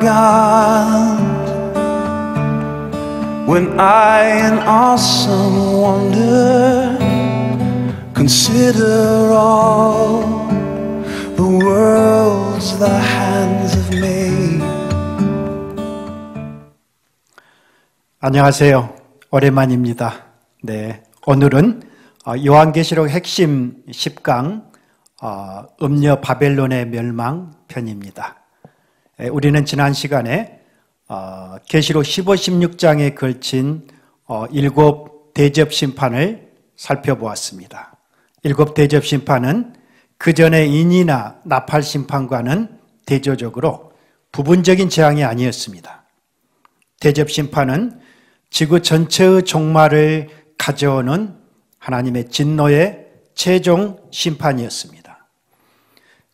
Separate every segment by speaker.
Speaker 1: God, when I in awesome wonder consider all the worlds the hands have made.
Speaker 2: 안녕하세요. 오랜만입니다. 네, 오늘은 요한계시록 핵심 10강 음녀 바벨론의 멸망 편입니다. 우리는 지난 시간에 계시록 15, 16장에 걸친 7 대접 심판을 살펴보았습니다. 7 대접 심판은 그 전에 인이나 나팔 심판과는 대조적으로 부분적인 재앙이 아니었습니다. 대접 심판은 지구 전체의 종말을 가져오는 하나님의 진노의 최종 심판이었습니다.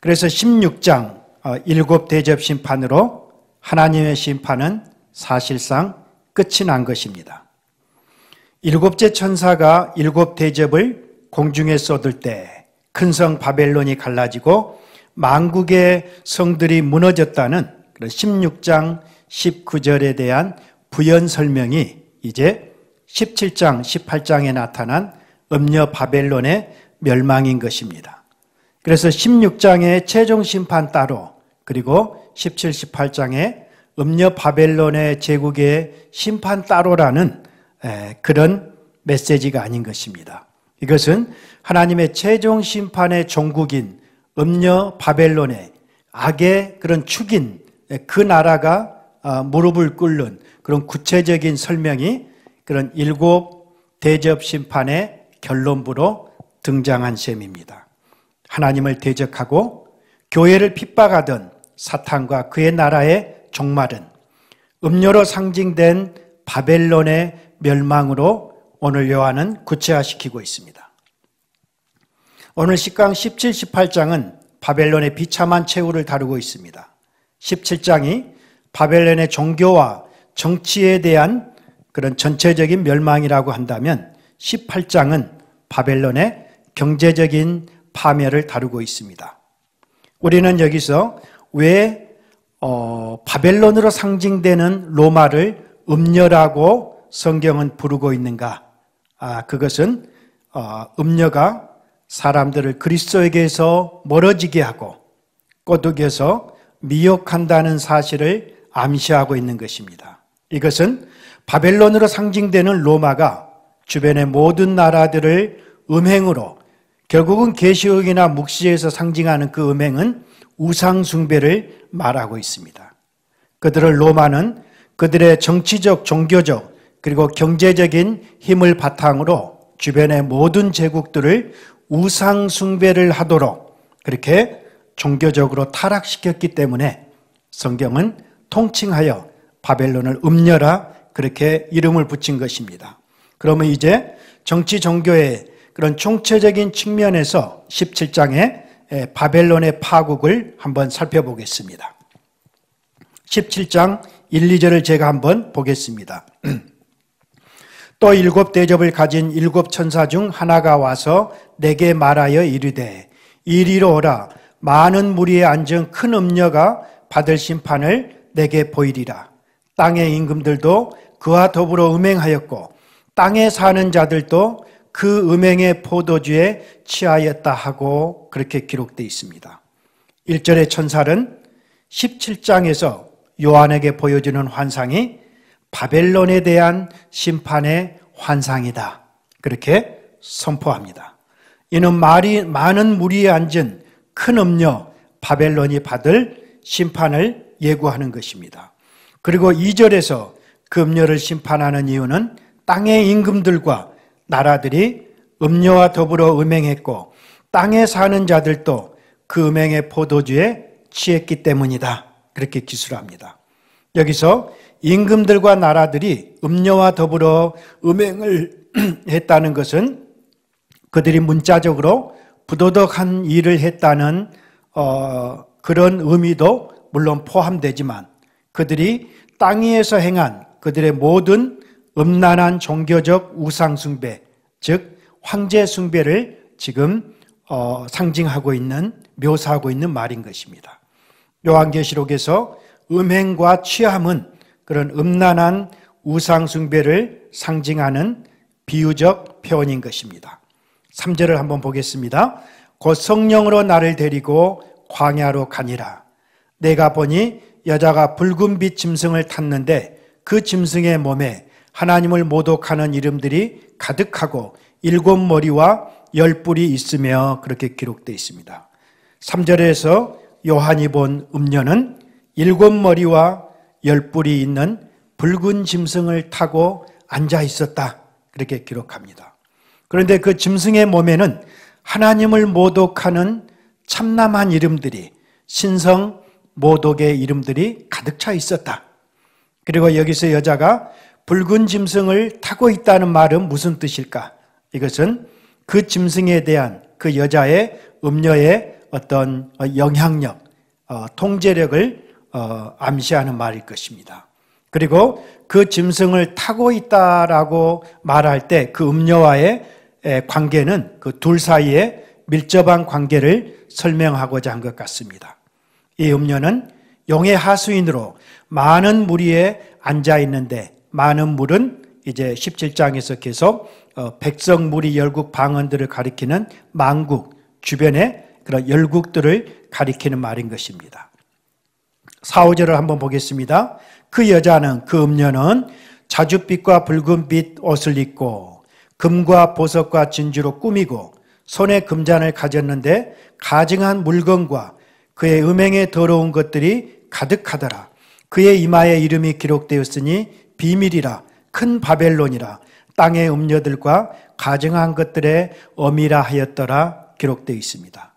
Speaker 2: 그래서 16장 7 대접 심판으로 하나님의 심판은 사실상 끝이 난 것입니다. 7째 천사가 7 대접을 공중에 쏟을 때 큰 성 바벨론이 갈라지고 만국의 성들이 무너졌다는 그런 16장 19절에 대한 부연 설명이 이제 17장 18장에 나타난 음녀 바벨론의 멸망인 것입니다. 그래서 16장의 최종 심판 따로, 그리고 17, 18장의 음녀 바벨론의 제국의 심판 따로라는 그런 메시지가 아닌 것입니다. 이것은 하나님의 최종 심판의 종국인 음녀 바벨론의 악의 그런 축인 그 나라가 무릎을 꿇는 그런 구체적인 설명이 그런 7 대접 심판의 결론부로 등장한 셈입니다. 하나님을 대적하고 교회를 핍박하던 사탄과 그의 나라의 종말은 음료로 상징된 바벨론의 멸망으로 오늘 요한은 구체화시키고 있습니다. 오늘 10강 17, 18장은 바벨론의 비참한 최후를 다루고 있습니다. 17장이 바벨론의 종교와 정치에 대한 그런 전체적인 멸망이라고 한다면 18장은 바벨론의 경제적인 파멸을 다루고 있습니다. 우리는 여기서 왜 바벨론으로 상징되는 로마를 음녀라고 성경은 부르고 있는가? 그것은 음녀가 사람들을 그리스도에게서 멀어지게 하고 꼬드겨서 미혹한다는 사실을 암시하고 있는 것입니다. 이것은 바벨론으로 상징되는 로마가 주변의 모든 나라들을 음행으로, 결국은 계시록이나 묵시에서 상징하는 그 음행은 우상 숭배를 말하고 있습니다. 그들을 로마는 그들의 정치적, 종교적, 그리고 경제적인 힘을 바탕으로 주변의 모든 제국들을 우상 숭배를 하도록 그렇게 종교적으로 타락시켰기 때문에 성경은 통칭하여 바벨론을 음녀라 그렇게 이름을 붙인 것입니다. 그러면 이제 정치 종교의 그런 총체적인 측면에서 17장의 바벨론의 파국을 한번 살펴보겠습니다. 17장 1, 2절을 제가 한번 보겠습니다. 또 7 대접을 가진 7 천사 중 하나가 와서 내게 말하여 이르되 이리로 오라. 많은 무리에 앉은 큰 음녀가 받을 심판을 내게 보이리라. 땅의 임금들도 그와 더불어 음행하였고 땅에 사는 자들도 그 음행의 포도주에 취하였다 하고 그렇게 기록되어 있습니다. 1절의 천사는 17장에서 요한에게 보여주는 환상이 바벨론에 대한 심판의 환상이다. 그렇게 선포합니다. 이는 많은 무리에 앉은 큰 음녀 바벨론이 받을 심판을 예고하는 것입니다. 그리고 2절에서 그 음녀를 심판하는 이유는 땅의 임금들과 나라들이 음녀와 더불어 음행했고 땅에 사는 자들도 그 음행의 포도주에 취했기 때문이다. 그렇게 기술합니다. 여기서 임금들과 나라들이 음녀와 더불어 음행을 했다는 것은 그들이 문자적으로 부도덕한 일을 했다는 그런 의미도 물론 포함되지만 그들이 땅 위에서 행한 그들의 모든 음란한 종교적 우상숭배, 즉 황제숭배를 지금 상징하고 있는, 묘사하고 있는 말인 것입니다. 요한계시록에서 음행과 취함은 그런 음란한 우상숭배를 상징하는 비유적 표현인 것입니다. 3절을 한번 보겠습니다. 곧 성령으로 나를 데리고 광야로 가니라. 내가 보니 여자가 붉은 빛 짐승을 탔는데 그 짐승의 몸에 하나님을 모독하는 이름들이 가득하고 7머리와 10뿔이 있으며 그렇게 기록되어 있습니다. 3절에서 요한이 본 음녀는 7머리와 10뿔이 있는 붉은 짐승을 타고 앉아 있었다. 그렇게 기록합니다. 그런데 그 짐승의 몸에는 하나님을 모독하는 참남한 이름들이, 신성 모독의 이름들이 가득 차 있었다. 그리고 여기서 여자가 붉은 짐승을 타고 있다는 말은 무슨 뜻일까? 이것은 그 짐승에 대한 그 여자의 음녀의 어떤 영향력, 통제력을 암시하는 말일 것입니다. 그리고 그 짐승을 타고 있다라고 말할 때 그 음녀와의 관계는 그 둘 사이에 밀접한 관계를 설명하고자 한 것 같습니다. 이 음녀는 용의 하수인으로 많은 무리에 앉아 있는데, 많은 물은 이제 17장에서 계속 백성 무리 열국 방언들을 가리키는 만국 주변의 그런 열국들을 가리키는 말인 것입니다. 4, 5절을 한번 보겠습니다. 그 여자는, 그 음녀는 자줏빛과 붉은빛 옷을 입고 금과 보석과 진주로 꾸미고 손에 금잔을 가졌는데 가증한 물건과 그의 음행에 더러운 것들이 가득하더라. 그의 이마에 이름이 기록되었으니 비밀이라, 큰 바벨론이라, 땅의 음녀들과 가증한 것들의 어미라 하였더라 기록되어 있습니다.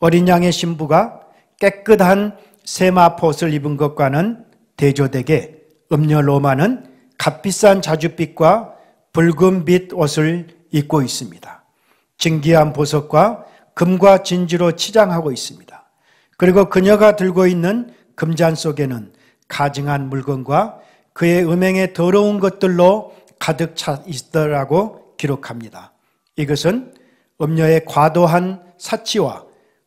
Speaker 2: 어린 양의 신부가 깨끗한 세마포옷을 입은 것과는 대조되게 음녀 로마는 값비싼 자줏빛과 붉은빛 옷을 입고 있습니다. 진귀한 보석과 금과 진주로 치장하고 있습니다. 그리고 그녀가 들고 있는 금잔 속에는 가증한 물건과 그의 음행에 더러운 것들로 가득 차 있더라고 기록합니다. 이것은 음녀의 과도한 사치와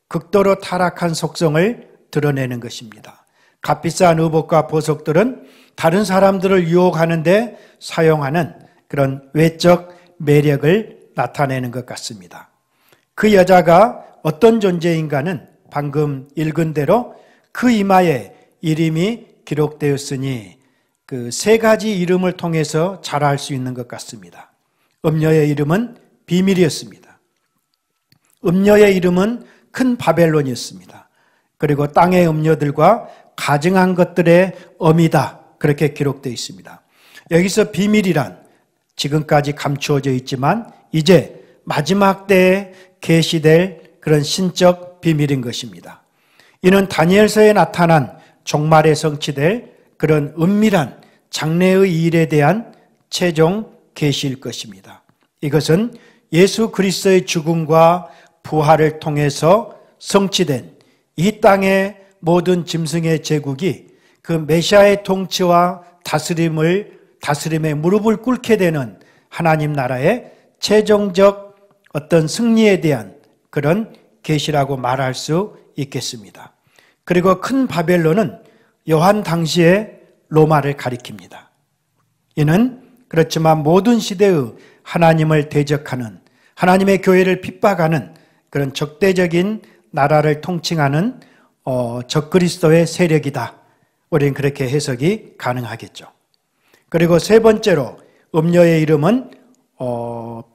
Speaker 2: 극도로 타락한 속성을 드러내는 것입니다. 값비싼 의복과 보석들은 다른 사람들을 유혹하는 데 사용하는 그런 외적 매력을 나타내는 것 같습니다. 그 여자가 어떤 존재인가는 방금 읽은 대로 그 이마에 이름이 기록되었으니 그 세 가지 이름을 통해서 잘 알 수 있는 것 같습니다. 음녀의 이름은 비밀이었습니다. 음녀의 이름은 큰 바벨론이었습니다. 그리고 땅의 음녀들과 가증한 것들의 어미다, 그렇게 기록되어 있습니다. 여기서 비밀이란 지금까지 감추어져 있지만 이제 마지막 때에 계시될 그런 신적 비밀인 것입니다. 이는 다니엘서에 나타난 종말에 성취될 그런 은밀한 장래의 일에 대한 최종 계시일 것입니다. 이것은 예수 그리스도의 죽음과 부활을 통해서 성취된 이 땅의 모든 짐승의 제국이 그 메시아의 통치와 다스림에 무릎을 꿇게 되는 하나님 나라의 최종적 어떤 승리에 대한 그런 계시라고 말할 수 있겠습니다. 그리고 큰 바벨론은 요한 당시의 로마를 가리킵니다. 이는 그렇지만 모든 시대의 하나님을 대적하는, 하나님의 교회를 핍박하는 그런 적대적인 나라를 통칭하는 적그리스도의 세력이다. 우리는 그렇게 해석이 가능하겠죠. 그리고 세 번째로 음녀의 이름은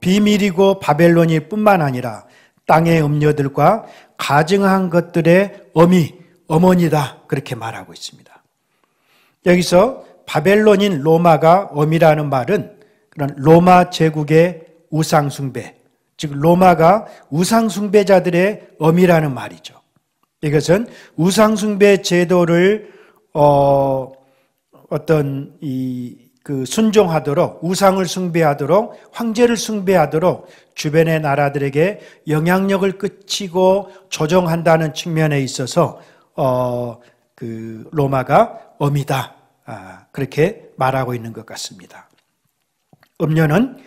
Speaker 2: 비밀이고 바벨론일 뿐만 아니라 땅의 음녀들과 가증한 것들의 어머니다, 그렇게 말하고 있습니다. 여기서 바벨론인 로마가 어미라는 말은 그런 로마 제국의 우상숭배, 즉 로마가 우상숭배자들의 어미라는 말이죠. 이것은 우상숭배 제도를 순종하도록, 우상을 숭배하도록, 황제를 숭배하도록 주변의 나라들에게 영향력을 끼치고 조정한다는 측면에 있어서 로마가 어미다, 그렇게 말하고 있는 것 같습니다. 음녀는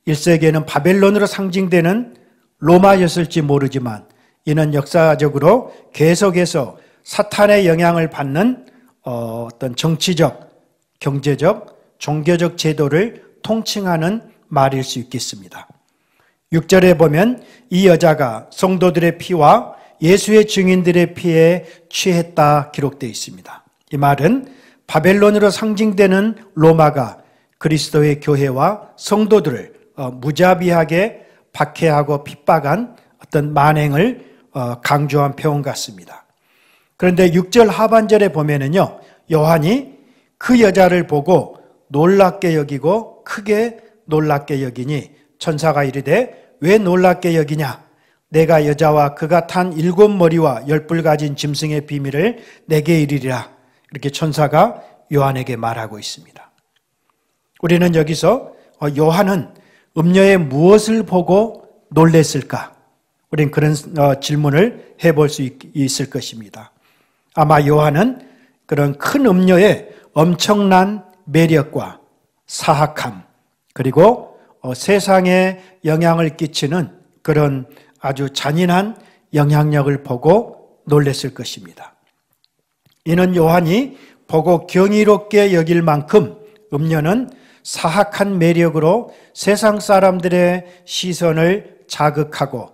Speaker 2: 1세기에는 바벨론으로 상징되는 로마였을지 모르지만 이는 역사적으로 계속해서 사탄의 영향을 받는 어떤 정치적, 경제적, 종교적 제도를 통칭하는 말일 수 있겠습니다. 6절에 보면 이 여자가 성도들의 피와 예수의 증인들의 피에 취했다 기록되어 있습니다. 이 말은 바벨론으로 상징되는 로마가 그리스도의 교회와 성도들을 무자비하게 박해하고 핍박한 어떤 만행을 강조한 표현 같습니다. 그런데 6절 하반절에 보면은요, 요한이 그 여자를 보고 놀랍게 여기고 크게 놀랍게 여기니 천사가 이르되 왜 놀랍게 여기냐? 내가 여자와 그가 탄 7머리와 10뿔 가진 짐승의 비밀을 내게 이르리라. 이렇게 천사가 요한에게 말하고 있습니다. 우리는 여기서 요한은 음녀의 무엇을 보고 놀랬을까? 우리는 그런 질문을 해볼 수 있을 것입니다. 아마 요한은 그런 큰 음녀의 엄청난 매력과 사악함, 그리고 세상에 영향을 끼치는 그런 아주 잔인한 영향력을 보고 놀랬을 것입니다. 이는 요한이 보고 경이롭게 여길 만큼 음녀는 사악한 매력으로 세상 사람들의 시선을 자극하고,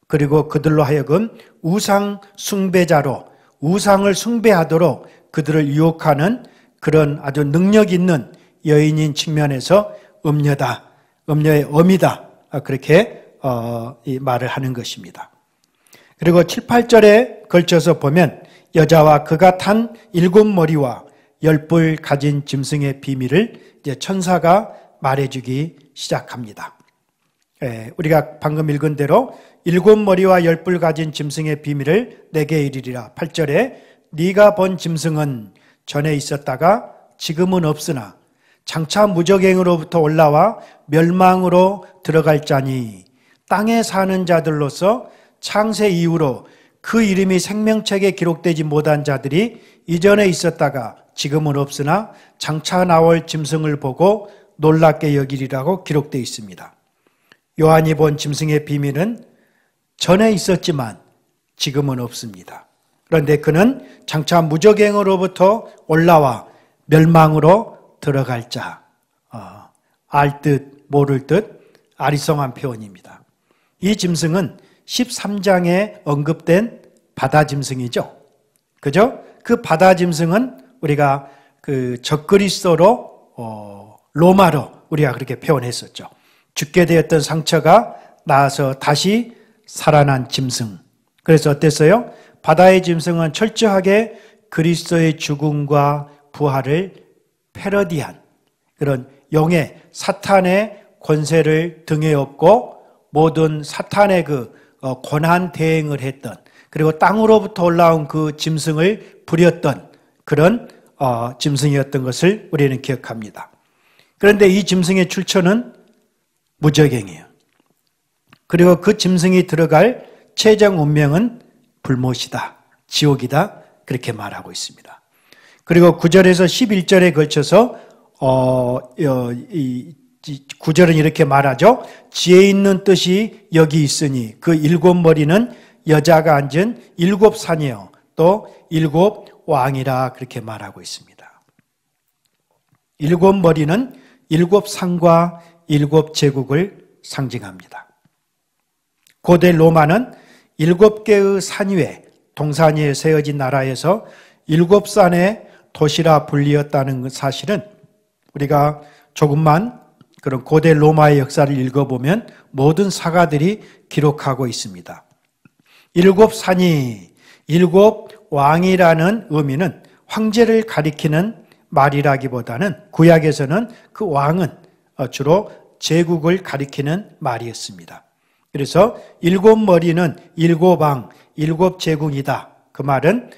Speaker 2: 그리고 그들로 하여금 우상 숭배자로 우상을 숭배하도록 그들을 유혹하는 그런 아주 능력 있는 여인인 측면에서 음녀다, 음녀의 엄이다, 그렇게 이 말을 하는 것입니다. 그리고 7, 8절에 걸쳐서 보면 여자와 그가 탄 7머리와 10뿔 가진 짐승의 비밀을 이제 천사가 말해주기 시작합니다. 우리가 방금 읽은 대로 7머리와 10뿔 가진 짐승의 비밀을 내게 이르리라. 8절에 네가 본 짐승은 전에 있었다가 지금은 없으나 장차 무적행으로부터 올라와 멸망으로 들어갈 자니 땅에 사는 자들로서 창세 이후로 그 이름이 생명책에 기록되지 못한 자들이 이전에 있었다가 지금은 없으나 장차 나올 짐승을 보고 놀랍게 여기리라고 기록되어 있습니다. 요한이 본 짐승의 비밀은 전에 있었지만 지금은 없습니다. 그런데 그는 장차 무적행으로부터 올라와 멸망으로 들어갈 자, 알 듯 모를 듯 아리송한 표현입니다. 이 짐승은 13장에 언급된 바다 짐승이죠. 그죠? 그 바다 짐승은 우리가 그 적그리스도로 로마로 우리가 그렇게 표현했었죠. 죽게 되었던 상처가 나아서 다시 살아난 짐승. 그래서 어땠어요? 바다의 짐승은 철저하게 그리스도의 죽음과 부활을 패러디한 그런 영의 사탄의 권세를 등에 업고 모든 사탄의 그 권한 대행을 했던, 그리고 땅으로부터 올라온 그 짐승을 부렸던 그런 짐승이었던 것을 우리는 기억합니다. 그런데 이 짐승의 출처는 무적행이에요. 그리고 그 짐승이 들어갈 최종 운명은 불못이다, 지옥이다, 그렇게 말하고 있습니다. 그리고 9절에서 11절에 걸쳐서 9절은 이렇게 말하죠. 지혜 있는 뜻이 여기 있으니 그 7머리는 여자가 앉은 7산이요 또 7왕이라 그렇게 말하고 있습니다. 7머리는 7상과 7제국을 상징합니다. 고대 로마는 7개의 산 위에 동산 위에 세워진 나라에서 7산의 도시라 불리었다는 사실은 우리가 조금만 그런 고대 로마의 역사를 읽어보면 모든 사가들이 기록하고 있습니다. 7산이 7왕이라는 의미는 황제를 가리키는 말이라기보다는 구약에서는 그 왕은 주로 제국을 가리키는 말이었습니다. 그래서 7머리는 7왕, 7제국이다. 그 말은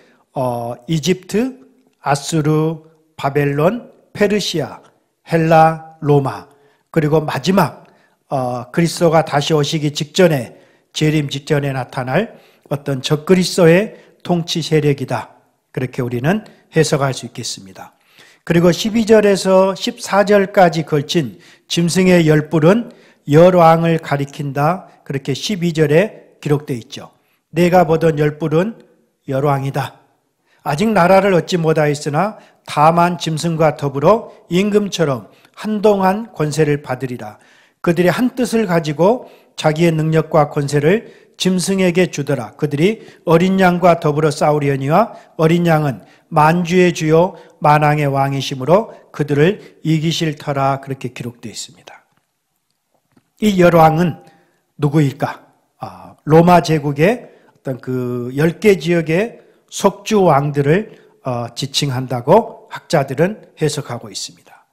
Speaker 2: 이집트, 아수르, 바벨론, 페르시아, 헬라, 로마, 그리고 마지막 그리스도가 다시 오시기 직전에, 재림 직전에 나타날 어떤 적그리스도의 통치 세력이다. 그렇게 우리는 해석할 수 있겠습니다. 그리고 12절에서 14절까지 걸친 짐승의 10뿔은 열왕을 가리킨다. 그렇게 12절에 기록되어 있죠. 내가 보던 10뿔은 열왕이다. 아직 나라를 얻지 못하였으나 다만 짐승과 더불어 임금처럼 한동안 권세를 받으리라. 그들이 한 뜻을 가지고 자기의 능력과 권세를 짐승에게 주더라. 그들이 어린 양과 더불어 싸우려니와 어린 양은 만주의 주요 만왕의 왕이심으로 그들을 이기실 터라. 그렇게 기록되어 있습니다. 이 열왕은 누구일까? 로마 제국의 어떤 그 10개 지역의 속주 왕들을 지칭한다고 학자들은 해석하고 있습니다.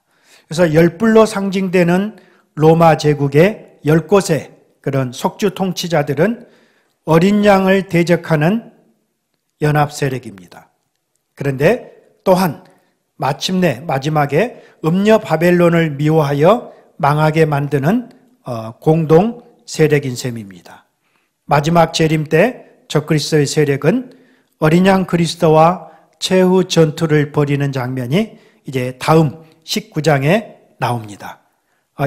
Speaker 2: 그래서 열불로 상징되는 로마 제국의 10곳의 그런 속주 통치자들은 어린 양을 대적하는 연합 세력입니다. 그런데 또한 마침내 마지막에 음녀 바벨론을 미워하여 망하게 만드는 공동 세력인 셈입니다. 마지막 재림 때 적그리스도의 세력은 어린 양 그리스도와 최후 전투를 벌이는 장면이 이제 다음 19장에 나옵니다.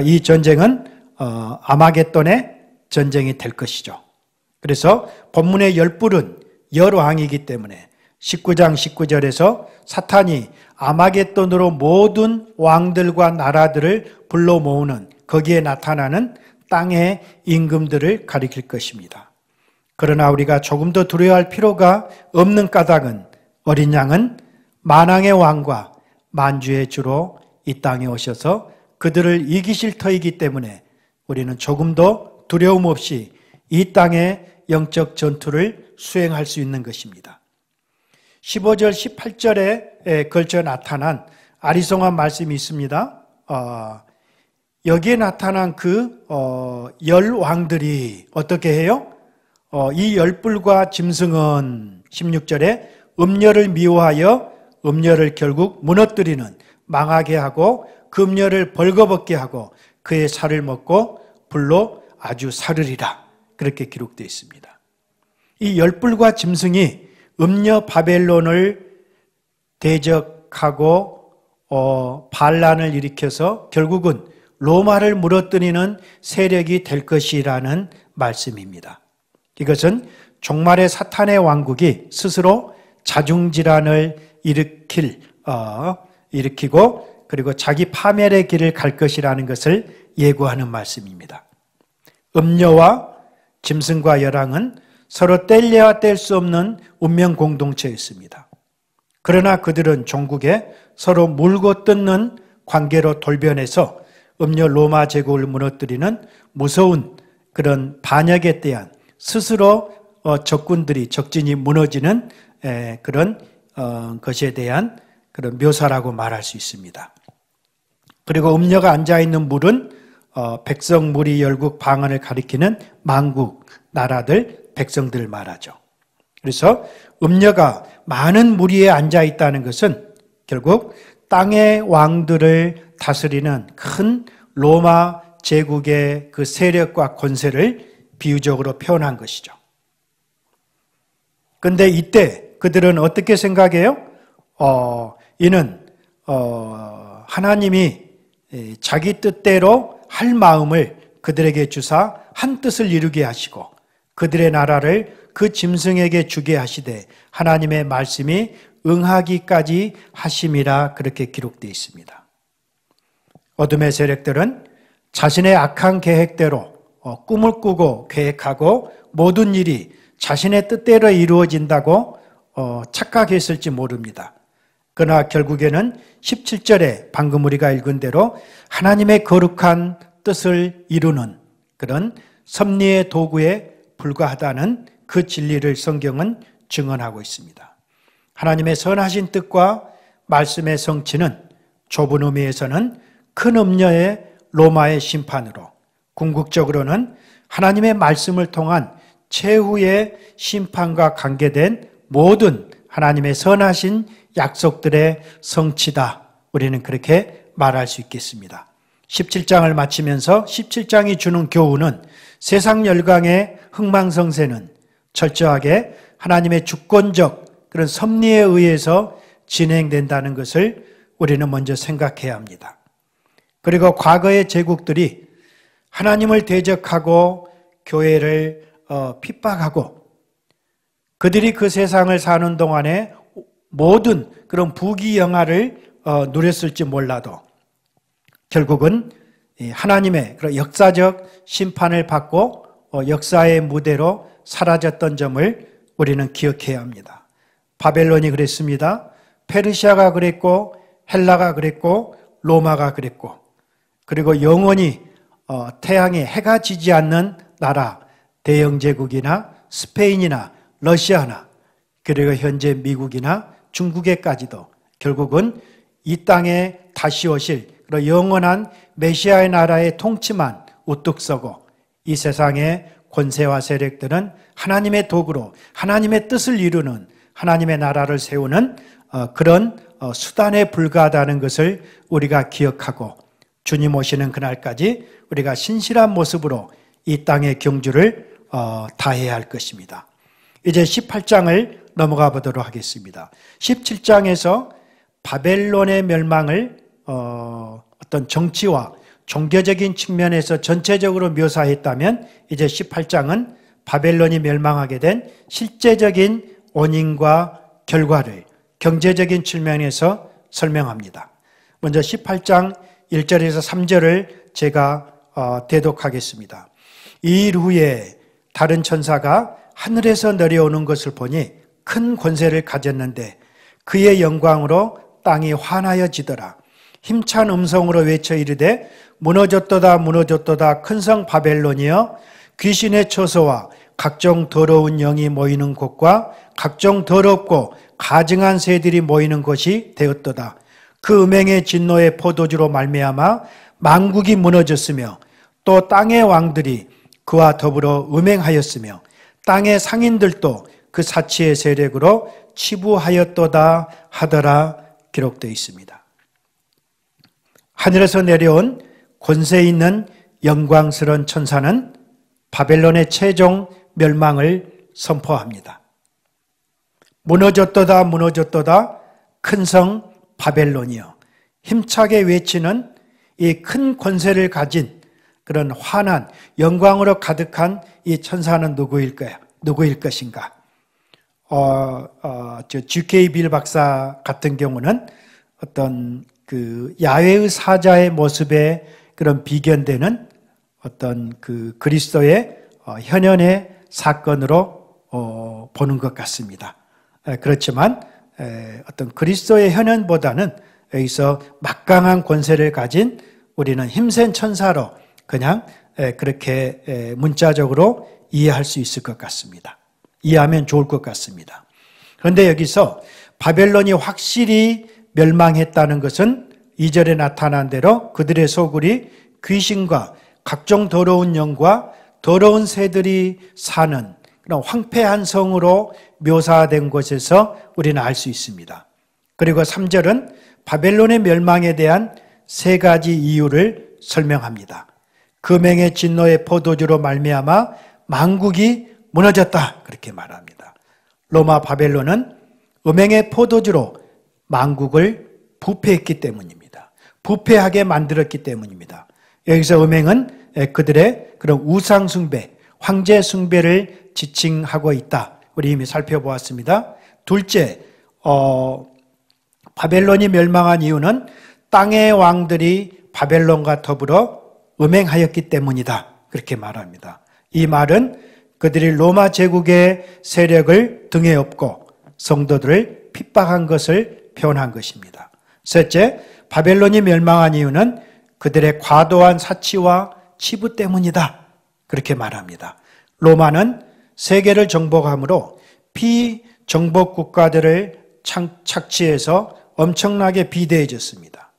Speaker 2: 이 전쟁은 아마겟돈의 전쟁이 될 것이죠. 그래서 본문의 열불은 열왕이기 때문에 19장 19절에서 사탄이 아마겟돈으로 모든 왕들과 나라들을 불러 모으는 거기에 나타나는 땅의 임금들을 가리킬 것입니다. 그러나 우리가 조금 더 두려워할 필요가 없는 까닭은 어린 양은 만왕의 왕과 만주의 주로 이 땅에 오셔서 그들을 이기실 터이기 때문에 우리는 조금 더 두려움 없이 이 땅의 영적 전투를 수행할 수 있는 것입니다. 15절, 18절에 걸쳐 나타난 아리송한 말씀이 있습니다. 여기에 나타난 그 열왕들이 어떻게 해요? 이 열불과 짐승은 16절에 음녀를 미워하여 음녀를 결국 무너뜨리는 망하게 하고 그 음녀를 벌거벗게 하고 그의 살을 먹고 불로 아주 사르리라. 그렇게 기록되어 있습니다. 이 열불과 짐승이 음녀 바벨론을 대적하고 반란을 일으켜서 결국은 로마를 무너뜨리는 세력이 될 것이라는 말씀입니다. 이것은 종말의 사탄의 왕국이 스스로 자중질환을 일으키고 그리고 자기 파멸의 길을 갈 것이라는 것을 예고하는 말씀입니다. 음녀와 짐승과 열왕은 서로 뗄래야 뗄 수 없는 운명 공동체였습니다. 그러나 그들은 종국에 서로 물고 뜯는 관계로 돌변해서 음녀 로마 제국을 무너뜨리는 무서운 그런 반역에 대한 스스로 적진이 무너지는 그런 것에 대한 그런 묘사라고 말할 수 있습니다. 그리고 음녀가 앉아있는 물은 백성 무리 열국 방언을 가리키는 만국 나라들 백성들을 말하죠. 그래서 음녀가 많은 무리에 앉아있다는 것은 결국 땅의 왕들을 다스리는 큰 로마 제국의 그 세력과 권세를 비유적으로 표현한 것이죠. 그런데 이때 그들은 어떻게 생각해요? 이는 하나님이 자기 뜻대로 할 마음을 그들에게 주사 한 뜻을 이루게 하시고 그들의 나라를 그 짐승에게 주게 하시되 하나님의 말씀이 응하기까지 하심이라 그렇게 기록되어 있습니다. 어둠의 세력들은 자신의 악한 계획대로 꿈을 꾸고 계획하고 모든 일이 자신의 뜻대로 이루어진다고 착각했을지 모릅니다. 그러나 결국에는 17절에 방금 우리가 읽은 대로 하나님의 거룩한 뜻을 이루는 그런 섭리의 도구에 불과하다는 그 진리를 성경은 증언하고 있습니다. 하나님의 선하신 뜻과 말씀의 성취는 좁은 의미에서는 큰 음녀의 로마의 심판으로, 궁극적으로는 하나님의 말씀을 통한 최후의 심판과 관계된 모든 하나님의 선하신 약속들의 성취다. 우리는 그렇게 말할 수 있겠습니다. 17장을 마치면서 17장이 주는 교훈은 세상 열강의 흥망성쇠는 철저하게 하나님의 주권적 그런 섭리에 의해서 진행된다는 것을 우리는 먼저 생각해야 합니다. 그리고 과거의 제국들이 하나님을 대적하고 교회를 핍박하고 그들이 그 세상을 사는 동안에 모든 그런 부귀영화를 누렸을지 몰라도 결국은 하나님의 그런 역사적 심판을 받고 역사의 무대로 사라졌던 점을 우리는 기억해야 합니다. 바벨론이 그랬습니다. 페르시아가 그랬고 헬라가 그랬고 로마가 그랬고 그리고 영원히 태양에 해가 지지 않는 나라 대영제국이나 스페인이나 러시아나 그리고 현재 미국이나 중국에까지도 결국은 이 땅에 다시 오실 그런 영원한 메시아의 나라의 통치만 우뚝 서고 이 세상의 권세와 세력들은 하나님의 도구로 하나님의 뜻을 이루는 하나님의 나라를 세우는 그런 수단에 불과하다는 것을 우리가 기억하고 주님 오시는 그날까지 우리가 신실한 모습으로 이 땅의 경주를 다해야 할 것입니다. 이제 18장을 넘어가 보도록 하겠습니다. 17장에서 바벨론의 멸망을 어떤 정치와 종교적인 측면에서 전체적으로 묘사했다면 이제 18장은 바벨론이 멸망하게 된 실제적인 원인과 결과를 경제적인 측면에서 설명합니다. 먼저 18장 1절에서 3절을 제가 대독하겠습니다. 이 일 후에 다른 천사가 하늘에서 내려오는 것을 보니 큰 권세를 가졌는데 그의 영광으로 땅이 환하여지더라. 힘찬 음성으로 외쳐 이르되 무너졌도다 무너졌도다 큰 성 바벨론이여 귀신의 처소와 각종 더러운 영이 모이는 곳과 각종 더럽고 가증한 새들이 모이는 곳이 되었도다. 그 음행의 진노의 포도주로 말미암아 만국이 무너졌으며 또 땅의 왕들이 그와 더불어 음행하였으며 땅의 상인들도 그 사치의 세력으로 치부하였도다 하더라 기록되어 있습니다. 하늘에서 내려온 권세 있는 영광스러운 천사는 바벨론의 최종 멸망을 선포합니다. 무너졌도다 무너졌도다 큰 성 바벨론이여. 힘차게 외치는 이 큰 권세를 가진 그런 환한 영광으로 가득한 이 천사는 누구일 것인가? G.K. 빌 박사 같은 경우는 어떤 그 야훼의 사자의 모습에 그런 비견되는 어떤 그 그리스도의 현현의 사건으로 보는 것 같습니다. 그렇지만 어떤 그리스도의 현현보다는 여기서 막강한 권세를 가진 우리는 힘센 천사로 그냥 그렇게 문자적으로 이해할 수 있을 것 같습니다. 이해하면 좋을 것 같습니다. 그런데 여기서 바벨론이 확실히 멸망했다는 것은 2절에 나타난 대로 그들의 소굴이 귀신과 각종 더러운 영과 더러운 새들이 사는 그런 황폐한 성으로 묘사된 곳에서 우리는 알 수 있습니다. 그리고 3절은 바벨론의 멸망에 대한 세 가지 이유를 설명합니다. 금행의 진노의 포도주로 말미암아 만국이 무너졌다 그렇게 말합니다. 로마 바벨론은 음행의 포도주로 만국을 부패했기 때문입니다. 부패하게 만들었기 때문입니다. 여기서 음행은 그들의 그런 우상 숭배, 황제 숭배를 지칭하고 있다. 우리 이미 살펴보았습니다. 둘째, 바벨론이 멸망한 이유는 땅의 왕들이 바벨론과 더불어 음행하였기 때문이다. 그렇게 말합니다. 이 말은 그들이 로마 제국의 세력을 등에 업고 성도들을 핍박한 것을 표현한 것입니다. 셋째, 바벨론이 멸망한 이유는 그들의 과도한 사치와 치부 때문이다. 그렇게 말합니다. 로마는 세계를 정복함으로 비정복 국가들을 착취해서 엄청나게 비대해졌습니다.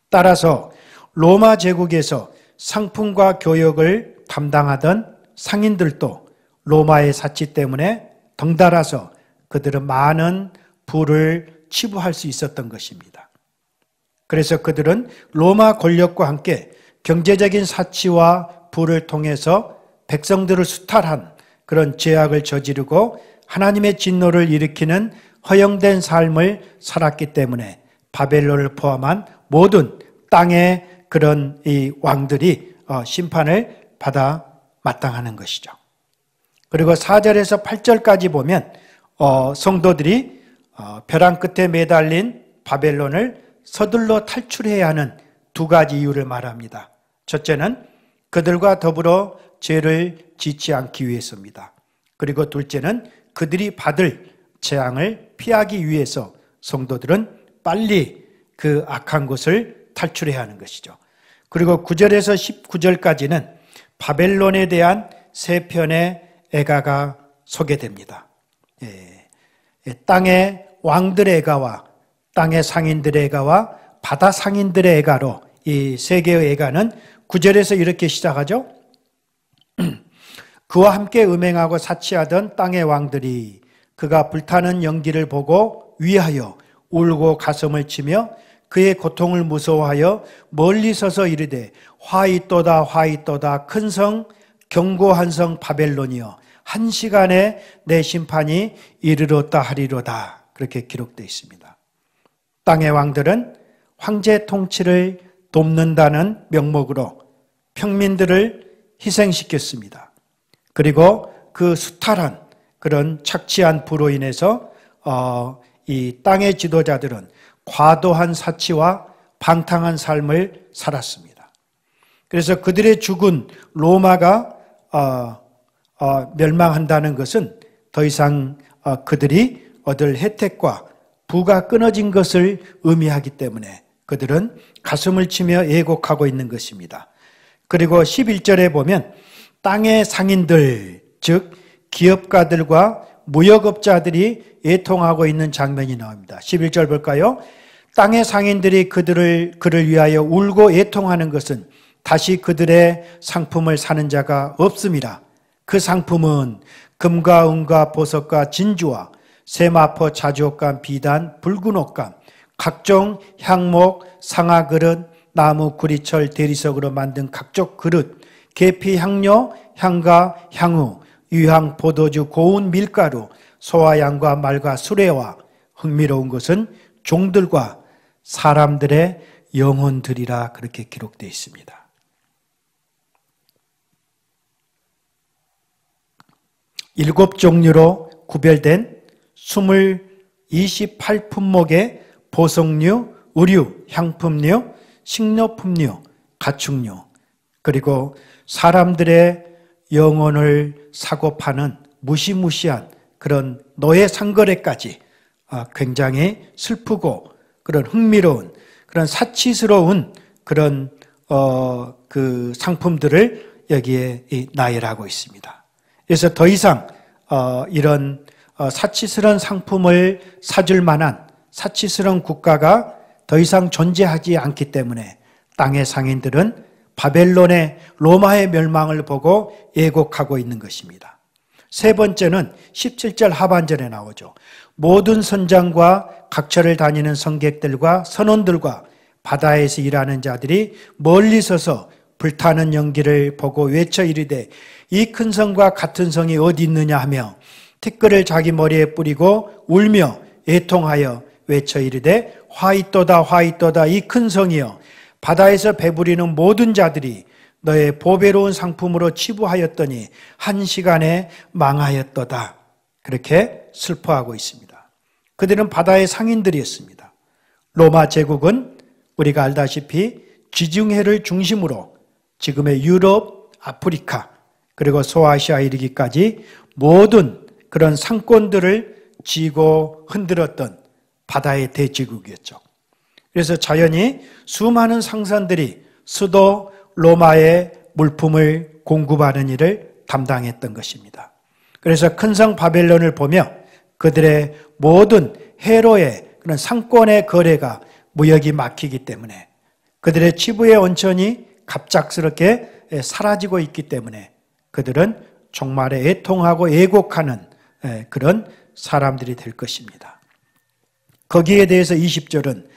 Speaker 2: 따라서 로마 제국에서 상품과 교역을 담당하던 상인들도 로마의 사치 때문에 덩달아서 그들은 많은 부를 치부할 수 있었던 것입니다. 그래서 그들은 로마 권력과 함께 경제적인 사치와 부를 통해서 백성들을 수탈한 그런 죄악을 저지르고 하나님의 진노를 일으키는 허영된 삶을 살았기 때문에 바벨론을 포함한 모든 땅의 그런 이 왕들이 심판을 받아 마땅하는 것이죠. 그리고 4절에서 8절까지 보면 성도들이 벼랑 끝에 매달린 바벨론을 서둘러 탈출해야 하는 두 가지 이유를 말합니다. 첫째는 그들과 더불어 죄를 짓지 않기 위해서입니다. 그리고 둘째는 그들이 받을 재앙을 피하기 위해서 성도들은 빨리 그 악한 곳을 탈출해야 하는 것이죠. 그리고 9절에서 19절까지는 바벨론에 대한 세 편의 애가가 소개됩니다. 땅의 왕들의 애가와 땅의 상인들의 애가와 바다 상인들의 애가로 이 세 개의 애가는 9절에서 이렇게 시작하죠. 그와 함께 음행하고 사치하던 땅의 왕들이 그가 불타는 연기를 보고 위하여 울고 가슴을 치며 그의 고통을 무서워하여 멀리 서서 이르되 화이또다 화이또다 큰 성 견고한 성 바벨론이여 한 시간에 내 심판이 이르렀다 하리로다. 그렇게 기록되어 있습니다. 땅의 왕들은 황제 통치를 돕는다는 명목으로 평민들을 희생시켰습니다. 그리고 그 수탈한 그런 착취한 부로 인해서 이 땅의 지도자들은 과도한 사치와 방탕한 삶을 살았습니다. 그래서 그들의 죽은 로마가 멸망한다는 것은 더 이상 그들이 얻을 혜택과 부가 끊어진 것을 의미하기 때문에 그들은 가슴을 치며 애곡하고 있는 것입니다. 그리고 11절에 보면 땅의 상인들, 즉 기업가들과 무역업자들이 애통하고 있는 장면이 나옵니다. 11절 볼까요? 땅의 상인들이 그를 위하여 울고 애통하는 것은 다시 그들의 상품을 사는 자가 없음이라. 그 상품은 금과 은과 보석과 진주와 세마포 자주옷감 비단 붉은 옷감 각종 향목 상아 그릇 나무 구리철 대리석으로 만든 각종 그릇 계피 향료 향가 향후 유향 포도주 고운 밀가루 소와 양과 말과 수레와 흥미로운 것은 종들과 사람들의 영혼들이라 그렇게 기록되어 있습니다. 일곱 종류로 구별된 28품목의 보석류, 의류, 향품류, 식료품류, 가축류, 그리고 사람들의 영혼을 사고 파는 무시무시한 그런 노예 상거래까지 굉장히 슬프고 그런 흥미로운 그런 사치스러운 그런 그 상품들을 여기에 나열하고 있습니다. 그래서 더 이상 이런 사치스러운 상품을 사줄 만한 사치스러운 국가가 더 이상 존재하지 않기 때문에 땅의 상인들은 바벨론의 로마의 멸망을 보고 애곡하고 있는 것입니다. 세 번째는 17절 하반절에 나오죠. 모든 선장과 각처를 다니는 성객들과 선원들과 바다에서 일하는 자들이 멀리 서서 불타는 연기를 보고 외쳐 이르되 이 큰 성과 같은 성이 어디 있느냐 하며 티끌을 자기 머리에 뿌리고 울며 애통하여 외쳐 이르되 화이또다 화이또다 이 큰 성이여 바다에서 배부리는 모든 자들이 너의 보배로운 상품으로 치부하였더니 한 시간에 망하였도다. 그렇게 슬퍼하고 있습니다. 그들은 바다의 상인들이었습니다. 로마 제국은 우리가 알다시피 지중해를 중심으로 지금의 유럽, 아프리카, 그리고 소아시아 이르기까지 모든 그런 상권들을 쥐고 흔들었던 바다의 대제국이었죠. 그래서 자연히 수많은 상선들이 수도 로마의 물품을 공급하는 일을 담당했던 것입니다. 그래서 큰 성 바벨론을 보며 그들의 모든 해로의 그런 상권의 거래가 무역이 막히기 때문에 그들의 치부의 온천이 갑작스럽게 사라지고 있기 때문에 그들은 종말에 애통하고 애곡하는 그런 사람들이 될 것입니다. 거기에 대해서 20절은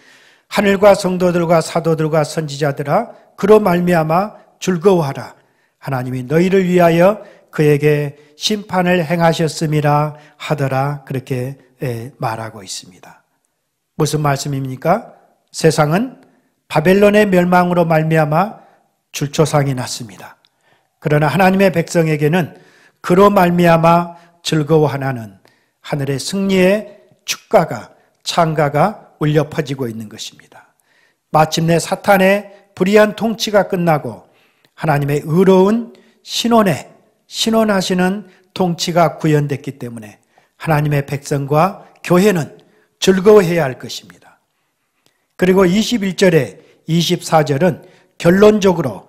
Speaker 2: 하늘과 성도들과 사도들과 선지자들아 그로 말미암아 즐거워하라. 하나님이 너희를 위하여 그에게 심판을 행하셨음이라 하더라. 그렇게 말하고 있습니다. 무슨 말씀입니까? 세상은 바벨론의 멸망으로 말미암아 줄초상이 났습니다. 그러나 하나님의 백성에게는 그로 말미암아 즐거워하는 하늘의 승리의 축가가 창가가 울려 퍼지고 있는 것입니다. 마침내 사탄의 불의한 통치가 끝나고 하나님의 의로운 신원하시는 통치가 구현됐기 때문에 하나님의 백성과 교회는 즐거워해야 할 것입니다. 그리고 21절에 24절은 결론적으로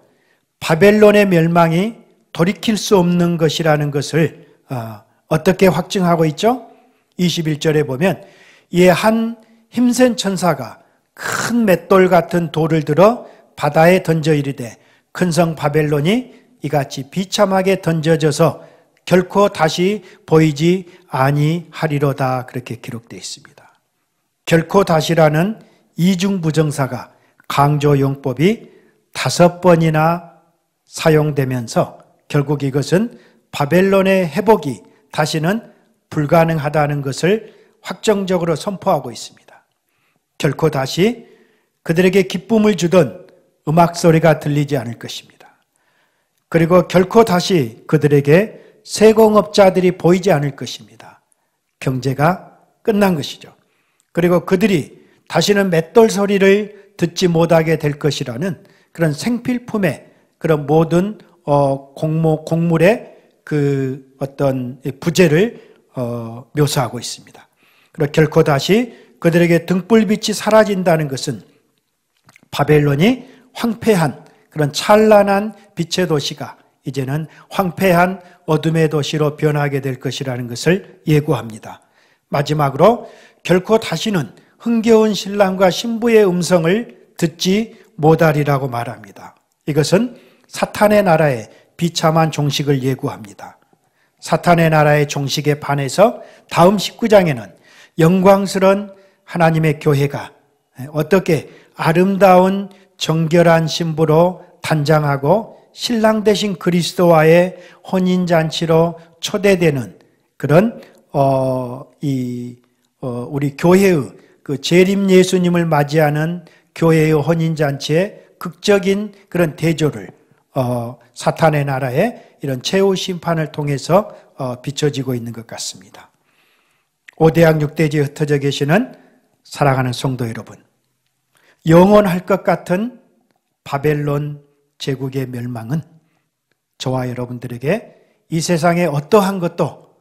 Speaker 2: 바벨론의 멸망이 돌이킬 수 없는 것이라는 것을 어떻게 확증하고 있죠? 21절에 보면 이에 한 힘센 천사가 큰 맷돌 같은 돌을 들어 바다에 던져 이르되 큰 성 바벨론이 이같이 비참하게 던져져서 결코 다시 보이지 아니하리로다, 그렇게 기록되어 있습니다. 결코 다시라는 이중부정사가 강조용법이 5번이나 사용되면서 결국 이것은 바벨론의 회복이 다시는 불가능하다는 것을 확정적으로 선포하고 있습니다. 결코 다시 그들에게 기쁨을 주던 음악 소리가 들리지 않을 것입니다. 그리고 결코 다시 그들에게 세공업자들이 보이지 않을 것입니다. 경제가 끝난 것이죠. 그리고 그들이 다시는 맷돌 소리를 듣지 못하게 될 것이라는 그런 생필품의 그런 모든 곡물의 그 어떤 부재를 묘사하고 있습니다. 그리고 결코 다시 그들에게 등불빛이 사라진다는 것은 바벨론이 황폐한 그런 찬란한 빛의 도시가 이제는 황폐한 어둠의 도시로 변하게 될 것이라는 것을 예고합니다. 마지막으로 결코 다시는 흥겨운 신랑과 신부의 음성을 듣지 못하리라고 말합니다. 이것은 사탄의 나라의 비참한 종식을 예고합니다. 사탄의 나라의 종식에 반해서 다음 19장에는 영광스러운 하나님의 교회가 어떻게 아름다운 정결한 신부로 단장하고 신랑 되신 그리스도와의 혼인잔치로 초대되는 그런 우리 교회의 그 재림 예수님을 맞이하는 교회의 혼인잔치의 극적인 그런 대조를 사탄의 나라의 이런 최후 심판을 통해서 비춰지고 있는 것 같습니다. 5대양 6대지에 흩어져 계시는 사랑하는 성도 여러분, 영원할 것 같은 바벨론 제국의 멸망은 저와 여러분들에게 이 세상의 어떠한 것도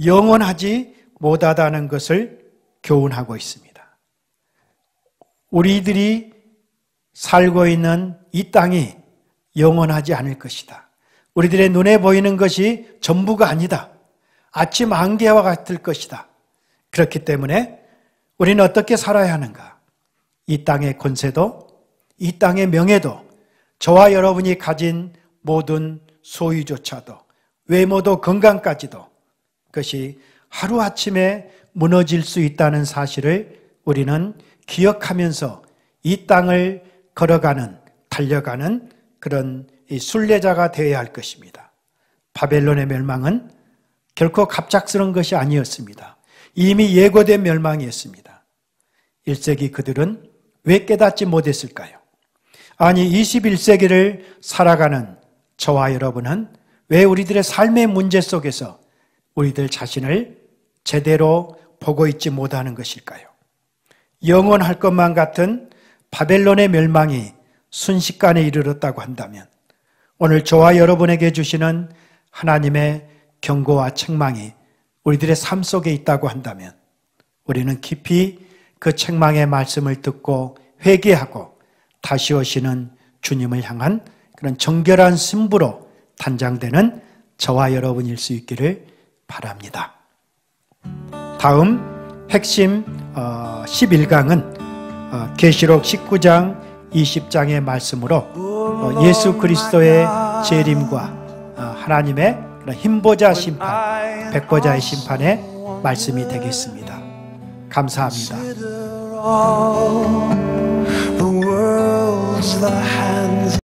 Speaker 2: 영원하지 못하다는 것을 교훈하고 있습니다. 우리들이 살고 있는 이 땅이 영원하지 않을 것이다. 우리들의 눈에 보이는 것이 전부가 아니다. 아침 안개와 같을 것이다. 그렇기 때문에 우리는 어떻게 살아야 하는가? 이 땅의 권세도, 이 땅의 명예도, 저와 여러분이 가진 모든 소유조차도, 외모도 건강까지도 그것이 하루아침에 무너질 수 있다는 사실을 우리는 기억하면서 이 땅을 걸어가는, 달려가는 그런 순례자가 되어야 할 것입니다. 바벨론의 멸망은 결코 갑작스러운 것이 아니었습니다. 이미 예고된 멸망이었습니다. 1세기 그들은 왜 깨닫지 못했을까요? 아니 21세기를 살아가는 저와 여러분은 왜 우리들의 삶의 문제 속에서 우리들 자신을 제대로 보고 있지 못하는 것일까요? 영원할 것만 같은 바벨론의 멸망이 순식간에 이르렀다고 한다면 오늘 저와 여러분에게 주시는 하나님의 경고와 책망이 우리들의 삶 속에 있다고 한다면 우리는 깊이 그 책망의 말씀을 듣고 회개하고 다시 오시는 주님을 향한 그런 정결한 신부로 단장되는 저와 여러분일 수 있기를 바랍니다. 다음 핵심 11강은 계시록 19장 20장의 말씀으로 예수 그리스도의 재림과 하나님의 힘보자 심판, 백보자의 심판의 말씀이 되겠습니다. 감사합니다.
Speaker 1: The world's the hands